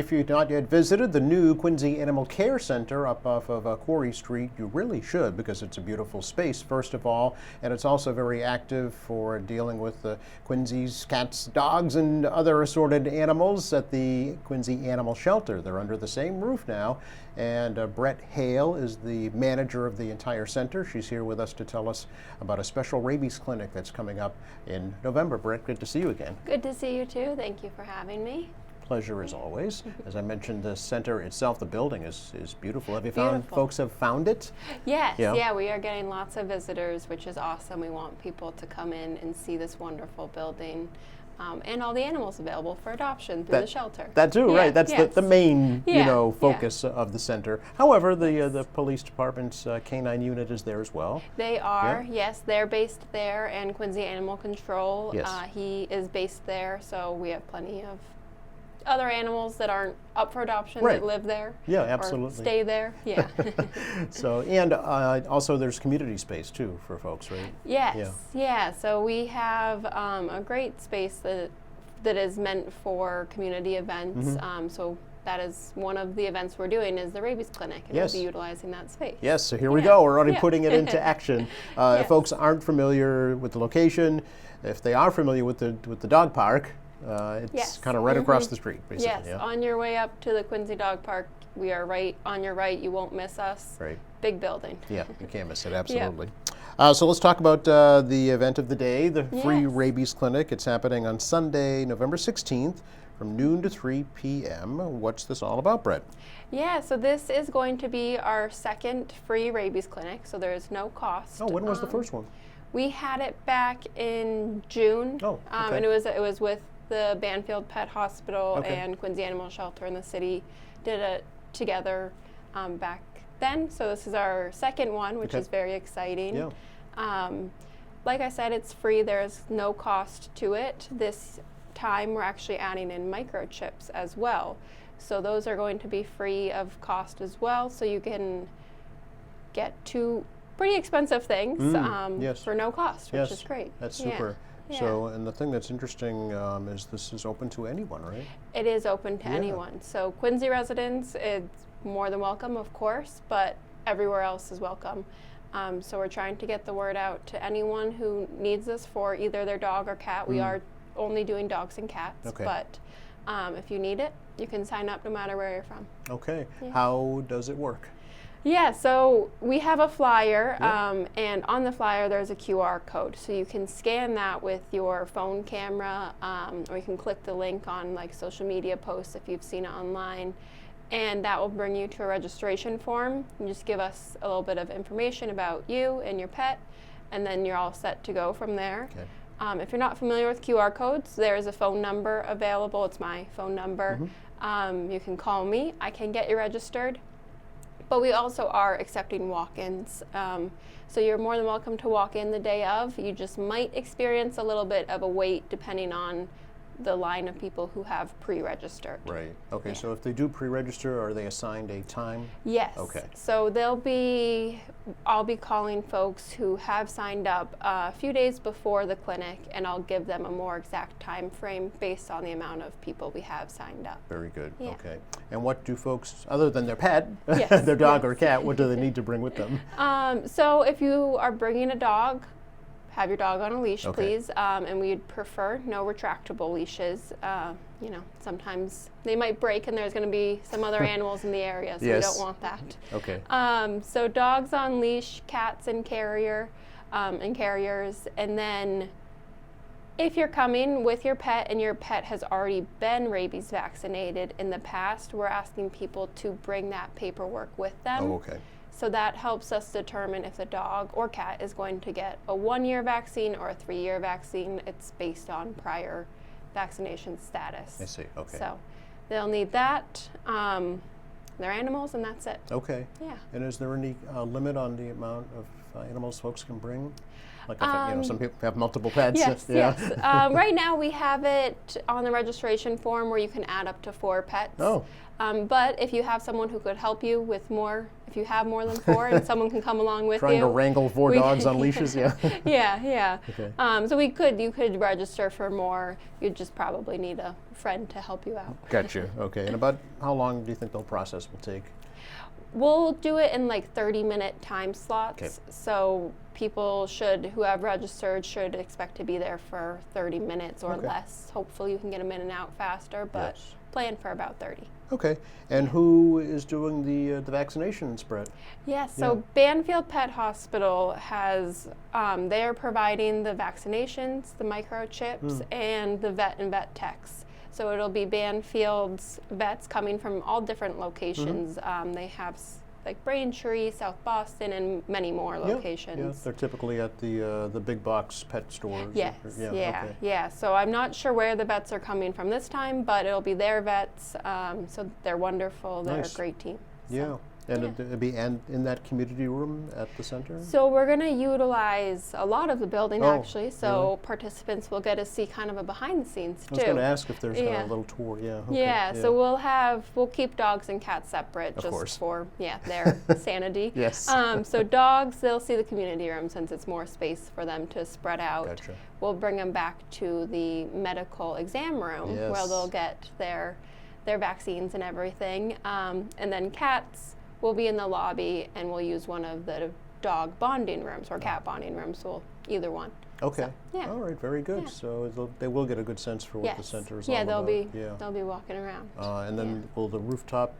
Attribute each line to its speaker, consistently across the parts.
Speaker 1: if you've not yet visited the new Quincy Animal Care Center up off of Quarry Street, you really should, because it's a beautiful space, first of all, and it's also very active for dealing with the Quincy's cats, dogs, and other assorted animals at the Quincy Animal Shelter. They're under the same roof now, and Brett Hale is the manager of the entire center. She's here with us to tell us about a special rabies clinic that's coming up in November. Brett, good to see you again.
Speaker 2: Good to see you too. Thank you for having me.
Speaker 1: Pleasure as always. As I mentioned, the center itself, the building is beautiful. Have you found, folks have found it?
Speaker 2: Yes, yeah, we are getting lots of visitors, which is awesome. We want people to come in and see this wonderful building. And all the animals available for adoption through the shelter.
Speaker 1: That too, right? That's the main, focus of the center. However, the police department's canine unit is there as well.
Speaker 2: They are, yes. They're based there, and Quincy Animal Control, he is based there. So we have plenty of other animals that aren't up for adoption that live there.
Speaker 1: Yeah, absolutely.
Speaker 2: Or stay there. Yeah.
Speaker 1: So, and also there's community space too for folks, right?
Speaker 2: Yes. Yeah. So we have a great space that is meant for community events. So that is one of the events we're doing is the rabies clinic, and we'll be utilizing that space.
Speaker 1: Yes. So here we go. We're already putting it into action. If folks aren't familiar with the location, if they are familiar with the dog park, it's kind of right across the street, basically.
Speaker 2: Yes, on your way up to the Quincy Dog Park, we are right on your right. You won't miss us.
Speaker 1: Right.
Speaker 2: Big building.
Speaker 1: Yeah, you can't miss it, absolutely. So let's talk about the event of the day, the free rabies clinic. It's happening on Sunday, November 16th from noon to 3 p.m. What's this all about, Brett?
Speaker 2: Yeah, so this is going to be our second free rabies clinic, so there is no cost.
Speaker 1: Oh, when was the first one?
Speaker 2: We had it back in June.
Speaker 1: Oh, okay.
Speaker 2: And it was with the Banfield Pet Hospital and Quincy Animal Shelter in the city did it together back then. So this is our second one, which is very exciting. Yeah. Like I said, it's free. There's no cost to it. This time we're actually adding in microchips as well. So those are going to be free of cost as well. So you can get two pretty expensive things for no cost, which is great.
Speaker 1: That's super. Yeah. So, and the thing that's interesting is this is open to anyone, right?
Speaker 2: It is open to anyone. So Quincy residents, it's more than welcome, of course, but everywhere else is welcome. So we're trying to get the word out to anyone who needs this for either their dog or cat. We are only doing dogs and cats, but if you need it, you can sign up no matter where you're from.
Speaker 1: Okay. Yeah. How does it work?
Speaker 2: Yeah, so we have a flyer, and on the flyer there's a QR code. So you can scan that with your phone camera, or you can click the link on like social media posts if you've seen it online, and that will bring you to a registration form. You just give us a little bit of information about you and your pet, and then you're all set to go from there. Okay. If you're not familiar with QR codes, there's a phone number available. It's my phone number. You can call me. I can get you registered. But we also are accepting walk-ins. So you're more than welcome to walk in the day of. You just might experience a little bit of a wait depending on the line of people who have pre-registered.
Speaker 1: Right. Okay. Yeah. So if they do pre-register, are they assigned a time?
Speaker 2: Yes.
Speaker 1: Okay.
Speaker 2: So I'll be calling folks who have signed up a few days before the clinic, and I'll give them a more exact time frame based on the amount of people we have signed up.
Speaker 1: Very good. Yeah. Okay. And what do folks, other than their pet, their dog or cat, what do they need to bring with them?
Speaker 2: So if you are bringing a dog, have your dog on a leash, please, and we'd prefer no retractable leashes. Sometimes they might break and there's going to be some other animals in the area, so we don't want that.
Speaker 1: Okay.
Speaker 2: So dogs on leash, cats and carriers, and then if you're coming with your pet and your pet has already been rabies vaccinated in the past, we're asking people to bring that paperwork with them.
Speaker 1: Oh, okay.
Speaker 2: So that helps us determine if the dog or cat is going to get a 1-year vaccine or a 3-year vaccine. It's based on prior vaccination status.
Speaker 1: I see, okay.
Speaker 2: So they'll need that, their animals, and that's it.
Speaker 1: Okay.
Speaker 2: Yeah.
Speaker 1: And is there any limit on the amount of animals folks can bring? Like if, some people have multiple pets.
Speaker 2: Yes, yes. Right now we have it on the registration form where you can add up to 4 pets.
Speaker 1: Oh.
Speaker 2: But if you have someone who could help you with more, if you have more than 4 and someone can come along with
Speaker 1: Trying
Speaker 2: you.
Speaker 1: to wrangle 4
Speaker 2: we-
Speaker 1: dogs on leashes, yeah.
Speaker 2: Yeah.
Speaker 1: Okay.
Speaker 2: So you could register for more. You'd just probably need a friend to help you out.
Speaker 1: Gotcha. Okay. And about how long do you think the whole process will take?
Speaker 2: We'll do it in like 30-minute time slots.
Speaker 1: Okay.
Speaker 2: So people who have registered should expect to be there for 30 minutes or
Speaker 1: Okay.
Speaker 2: less. Hopefully you can get them in and out faster, but
Speaker 1: Yes.
Speaker 2: plan for about 30.
Speaker 1: Okay. And who is doing the vaccinations, Brett?
Speaker 2: Yes, so Banfield Pet Hospital has, they're providing the vaccinations, the microchips, and the vet techs. So it'll be Banfield's vets coming from all different locations. They have like Braintree, South Boston, and many more locations.
Speaker 1: Yeah, they're typically at the big box pet stores.
Speaker 2: Yes,
Speaker 1: Okay.
Speaker 2: yeah. So I'm not sure where the vets are coming from this time, but it'll be their vets. So they're wonderful. They're
Speaker 1: Nice.
Speaker 2: a great team. So.
Speaker 1: Yeah. And
Speaker 2: Yeah.
Speaker 1: it'd be in that community room at the center?
Speaker 2: So we're going to utilize a lot of the building
Speaker 1: Oh,
Speaker 2: actually. So participants will get to see kind of a behind the scenes too.
Speaker 1: I was going to ask if there's
Speaker 2: Yeah.
Speaker 1: a little tour. Yeah. Okay.
Speaker 2: Yeah, so we'll keep dogs and cats separate
Speaker 1: Of
Speaker 2: just
Speaker 1: course.
Speaker 2: for their sanity.
Speaker 1: Yes.
Speaker 2: So dogs, they'll see the community room since it's more space for them to spread out.
Speaker 1: Gotcha.
Speaker 2: We'll bring them back to the medical exam room where
Speaker 1: Yes.
Speaker 2: they'll get their vaccines and everything. And then cats will be in the lobby, and we'll use one of the dog bonding rooms or cat bonding rooms. So either one.
Speaker 1: Okay.
Speaker 2: So, yeah.
Speaker 1: All right. Very good.
Speaker 2: Yeah.
Speaker 1: So they will get a good sense for what the
Speaker 2: Yes.
Speaker 1: center is
Speaker 2: Yeah,
Speaker 1: all
Speaker 2: they'll
Speaker 1: about.
Speaker 2: be
Speaker 1: Yeah.
Speaker 2: they'll be walking around.
Speaker 1: And then will the rooftop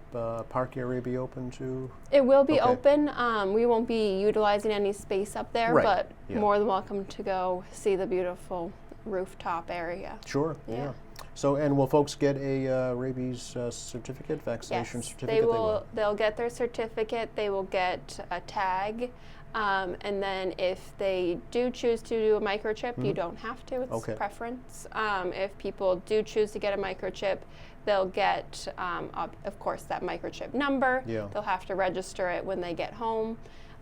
Speaker 1: park area be open too?
Speaker 2: It will be
Speaker 1: Okay.
Speaker 2: open. We won't be utilizing any space up there,
Speaker 1: Right.
Speaker 2: but
Speaker 1: Yeah.
Speaker 2: more than welcome to go see the beautiful rooftop area.
Speaker 1: Sure.
Speaker 2: Yeah.
Speaker 1: So, and will folks get a rabies certificate, vaccination
Speaker 2: Yes,
Speaker 1: certificate?
Speaker 2: they will. They'll get their certificate. They will get a tag, and then if they do choose to do a microchip, you don't have to. It's
Speaker 1: Okay.
Speaker 2: preference. If people do choose to get a microchip, they'll get, of course, that microchip number.
Speaker 1: Yeah.
Speaker 2: They'll have to register it when they get home.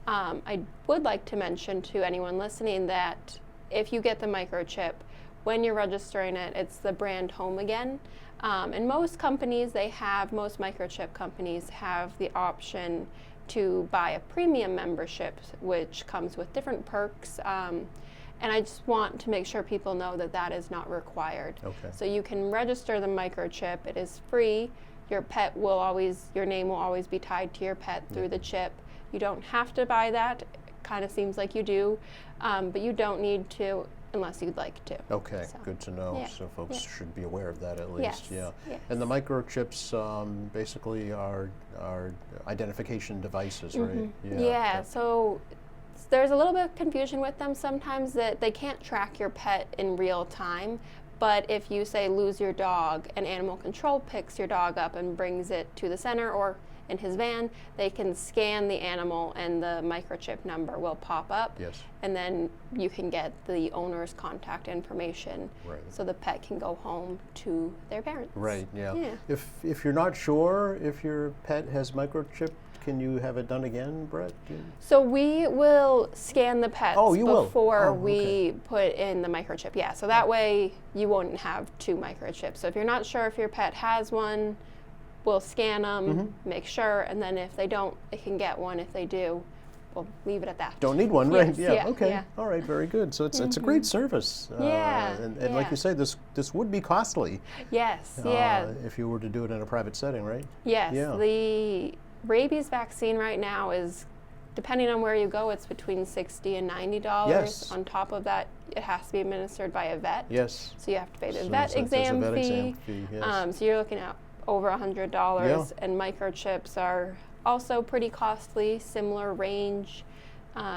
Speaker 2: I would like to mention to anyone listening that if you get the microchip, when you're registering it, it's the brand Home Again. And most microchip companies have the option to buy a premium membership, which comes with different perks. And I just want to make sure people know that that is not required.
Speaker 1: Okay.
Speaker 2: So you can register the microchip. It is free. Your name will always be tied to your pet through the chip. You don't have to buy that. It kind of seems like you do, but you don't need to unless you'd like to.
Speaker 1: Okay,
Speaker 2: So,
Speaker 1: good to know.
Speaker 2: yeah,
Speaker 1: So folks
Speaker 2: yeah.
Speaker 1: should be aware of that at least.
Speaker 2: Yes,
Speaker 1: Yeah.
Speaker 2: yes.
Speaker 1: And the microchips basically are identification devices, right?
Speaker 2: Yeah, so there's a little bit of confusion with them sometimes that they can't track your pet in real time. But if you say lose your dog, and animal control picks your dog up and brings it to the center or in his van, they can scan the animal and the microchip number will pop up.
Speaker 1: Yes.
Speaker 2: And then you can get the owner's contact information
Speaker 1: Right.
Speaker 2: so the pet can go home to their parents.
Speaker 1: Right. Yeah.
Speaker 2: Yeah.
Speaker 1: If you're not sure if your pet has microchip, can you have it done again, Brett?
Speaker 2: So we will scan the pets
Speaker 1: Oh, you will?
Speaker 2: before
Speaker 1: Oh,
Speaker 2: we put in the microchip. Yeah, so that way you won't have 2 microchips. So if you're not sure if your pet has one, we'll scan them, make sure, and then if they don't, they can get one. If they do, we'll leave it at that.
Speaker 1: Don't need one, right?
Speaker 2: Yes,
Speaker 1: Yeah.
Speaker 2: yeah,
Speaker 1: Okay.
Speaker 2: yeah.
Speaker 1: All right. Very good. So it's a great service.
Speaker 2: Yeah,
Speaker 1: And like
Speaker 2: yeah.
Speaker 1: you say, this would be costly.
Speaker 2: Yes, yeah.
Speaker 1: If you were to do it in a private setting, right?
Speaker 2: Yes,
Speaker 1: Yeah.
Speaker 2: the rabies vaccine right now is, depending on where you go, it's between $60 and $90.
Speaker 1: Yes.
Speaker 2: On top of that, it has to be administered by a vet.
Speaker 1: Yes.
Speaker 2: So you have to pay the
Speaker 1: So
Speaker 2: vet
Speaker 1: there's a
Speaker 2: exam
Speaker 1: vet
Speaker 2: fee.
Speaker 1: exam fee, yes.
Speaker 2: So you're looking at over $100, and microchips are also pretty costly, similar range.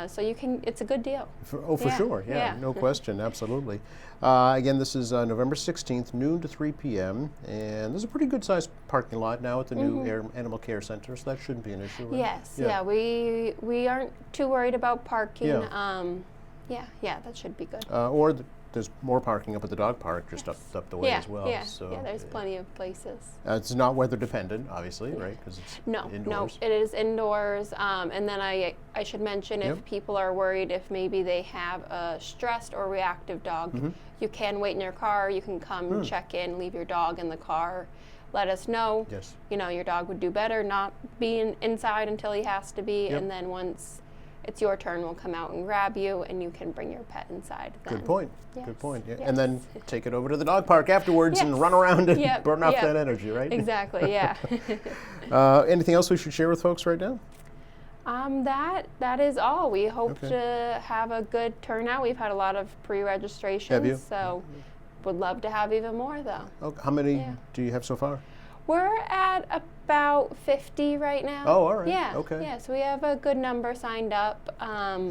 Speaker 2: So it's a good deal.
Speaker 1: For
Speaker 2: Yeah,
Speaker 1: sure, yeah,
Speaker 2: yeah.
Speaker 1: no question, absolutely. Again, this is November 16th, noon to 3 p.m., and there's a pretty good-sized parking lot now at the new Animal Care Center, so that shouldn't be an issue, right?
Speaker 2: Yes, yeah, we aren't too worried about parking.
Speaker 1: Yeah.
Speaker 2: Yeah, that should be good.
Speaker 1: There's more parking up at the dog park, just up the way
Speaker 2: Yeah,
Speaker 1: as well.
Speaker 2: yeah,
Speaker 1: So
Speaker 2: yeah, there's plenty of places.
Speaker 1: It's not weather dependent, obviously, right? Because it's
Speaker 2: No,
Speaker 1: indoors.
Speaker 2: it is indoors. And then I should mention if
Speaker 1: Yep.
Speaker 2: people are worried if maybe they have a stressed or reactive dog,
Speaker 1: Mm-hmm.
Speaker 2: you can wait in your car. You can come check in, leave your dog in the car let us know.
Speaker 1: Yes.
Speaker 2: You know, your dog would do better not being inside until he has to be,
Speaker 1: Yep.
Speaker 2: and then once it's your turn, we'll come out and grab you, and you can bring your pet inside then.
Speaker 1: Good point.
Speaker 2: Yes.
Speaker 1: Good point. Yeah.
Speaker 2: Yes.
Speaker 1: And then take it over to the dog park afterwards and
Speaker 2: Yes.
Speaker 1: run around and
Speaker 2: Yep,
Speaker 1: burn off
Speaker 2: yep.
Speaker 1: that energy, right?
Speaker 2: Exactly, yeah.
Speaker 1: Anything else we should share with folks right now?
Speaker 2: That is all. We hope
Speaker 1: Okay.
Speaker 2: to have a good turnout. We've had a lot of pre-registrations,
Speaker 1: Have you?
Speaker 2: so would love to have even more though.
Speaker 1: Oh, how many
Speaker 2: Yeah.
Speaker 1: do you have so far?
Speaker 2: We're at about 50 right now.
Speaker 1: Oh, all right.
Speaker 2: Yeah.
Speaker 1: Okay.
Speaker 2: Yeah, so we have a good number signed up.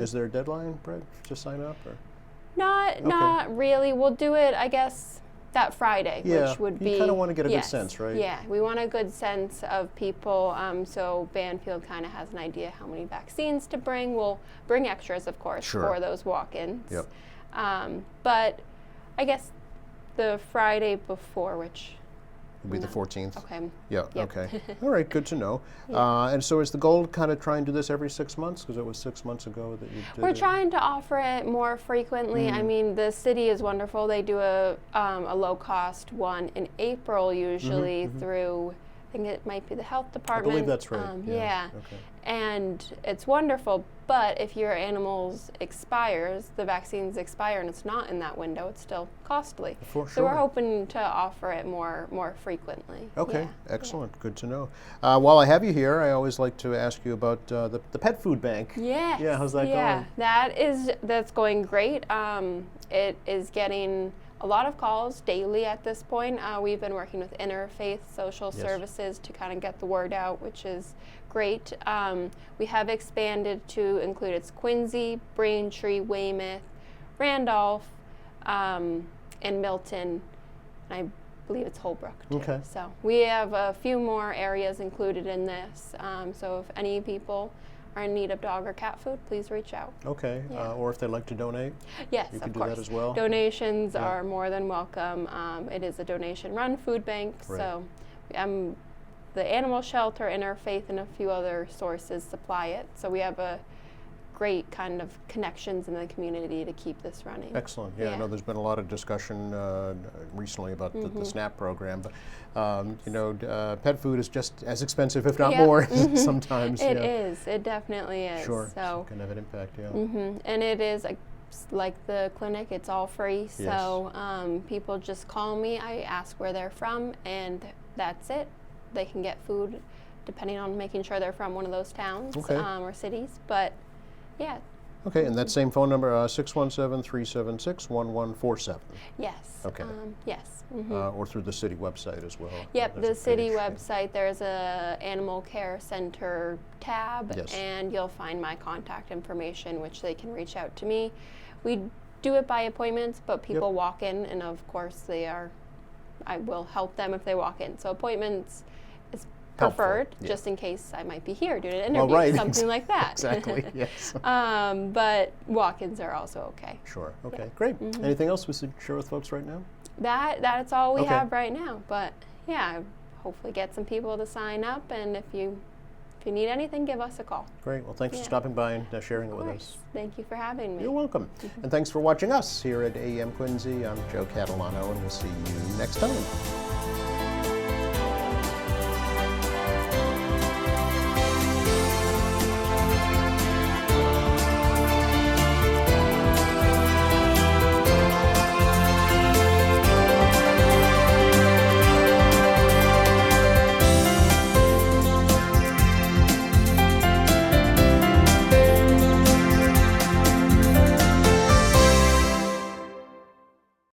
Speaker 1: Is there a deadline, Brett, to sign up? Or?
Speaker 2: Not really. We'll do it, I guess, that Friday,
Speaker 1: Yeah,
Speaker 2: which would
Speaker 1: you
Speaker 2: be.
Speaker 1: kinda wanna get a good
Speaker 2: yes,
Speaker 1: sense, right?
Speaker 2: Yeah, we want a good sense of people. So Banfield kind of has an idea how many vaccines to bring. We'll bring extras, of course,
Speaker 1: Sure.
Speaker 2: for those walk-ins.
Speaker 1: Yep.
Speaker 2: But I guess the Friday before, which.
Speaker 1: It'll be the 14th.
Speaker 2: Okay.
Speaker 1: Yeah,
Speaker 2: Yep.
Speaker 1: okay. All right, good to know. And so is the goal kind of try and do this every 6 months? Because it was 6 months ago that you did
Speaker 2: We're
Speaker 1: it.
Speaker 2: trying to offer it more frequently. I mean, the city is wonderful. They do a low-cost one in April usually through, I think it might be the health
Speaker 1: I
Speaker 2: department.
Speaker 1: believe that's right.
Speaker 2: Yeah.
Speaker 1: Okay.
Speaker 2: And it's wonderful, but if your animal's expires, the vaccines expire and it's not in that window, it's still costly.
Speaker 1: For
Speaker 2: So we're
Speaker 1: sure.
Speaker 2: hoping to offer it more frequently.
Speaker 1: Okay,
Speaker 2: Yeah.
Speaker 1: excellent. Good to know. While I have you here, I always like to ask you about the pet food bank.
Speaker 2: Yes.
Speaker 1: Yeah, how's that going?
Speaker 2: That's going great. It is getting a lot of calls daily at this point. We've been working with Interfaith Social
Speaker 1: Yes.
Speaker 2: Services to kind of get the word out, which is great. We have expanded to include it's Quincy, Braintree, Weymouth, Randolph, and Milton. And I believe it's Holbrook too.
Speaker 1: Okay.
Speaker 2: So we have a few more areas included in this. So if any people are in need of dog or cat food, please reach out.
Speaker 1: Okay,
Speaker 2: Yeah.
Speaker 1: or if they'd like to donate,
Speaker 2: Yes,
Speaker 1: you
Speaker 2: of
Speaker 1: can do
Speaker 2: course.
Speaker 1: that as well.
Speaker 2: Donations
Speaker 1: Yeah.
Speaker 2: are more than welcome. It is a donation-run food bank,
Speaker 1: Right.
Speaker 2: so the animal shelter, Interfaith, and a few other sources supply it. So we have a great kind of connections in the community to keep this running.
Speaker 1: Excellent. Yeah, I
Speaker 2: Yeah.
Speaker 1: know there's been a lot of discussion recently about the SNAP program, but pet food is just as expensive, if not
Speaker 2: Yeah.
Speaker 1: more, sometimes.
Speaker 2: It
Speaker 1: yeah.
Speaker 2: is. It definitely is.
Speaker 1: Sure.
Speaker 2: So,
Speaker 1: Can have an impact. Yeah.
Speaker 2: and it is like the clinic. It's all free.
Speaker 1: Yes.
Speaker 2: So people just call me. I ask where they're from, and that's it. They can get food, depending on making sure they're from one of those towns
Speaker 1: Okay.
Speaker 2: or cities. But yeah,
Speaker 1: Okay, and that same phone number, 617-376-1147,
Speaker 2: yes.
Speaker 1: Okay.
Speaker 2: Yes.
Speaker 1: or through the city website as well.
Speaker 2: Yep,
Speaker 1: There's
Speaker 2: the
Speaker 1: a
Speaker 2: city
Speaker 1: page.
Speaker 2: website, there's a animal care center tab,
Speaker 1: Yes.
Speaker 2: and you'll find my contact information, which they can reach out to me. We do it by appointments, but people walk in, and of course I will help them if they walk in. So appointments is
Speaker 1: Helpful,
Speaker 2: preferred,
Speaker 1: yeah.
Speaker 2: just in case I might be here doing an
Speaker 1: Well,
Speaker 2: interview,
Speaker 1: right.
Speaker 2: something like that.
Speaker 1: Exactly, yes.
Speaker 2: But walk-ins are also okay.
Speaker 1: Sure, okay, great. Anything else we should share with folks right now?
Speaker 2: That's all we
Speaker 1: Okay.
Speaker 2: have right now. But yeah, hopefully get some people to sign up, and if you need anything, give us a call.
Speaker 1: Great, well, thanks for
Speaker 2: Yeah.
Speaker 1: stopping by and sharing it
Speaker 2: Of
Speaker 1: with
Speaker 2: course.
Speaker 1: us.
Speaker 2: Thank you for having me.
Speaker 1: You're welcome. And thanks for watching us here at AEM Quincy. I'm Joe Catalano, and we'll see you next time.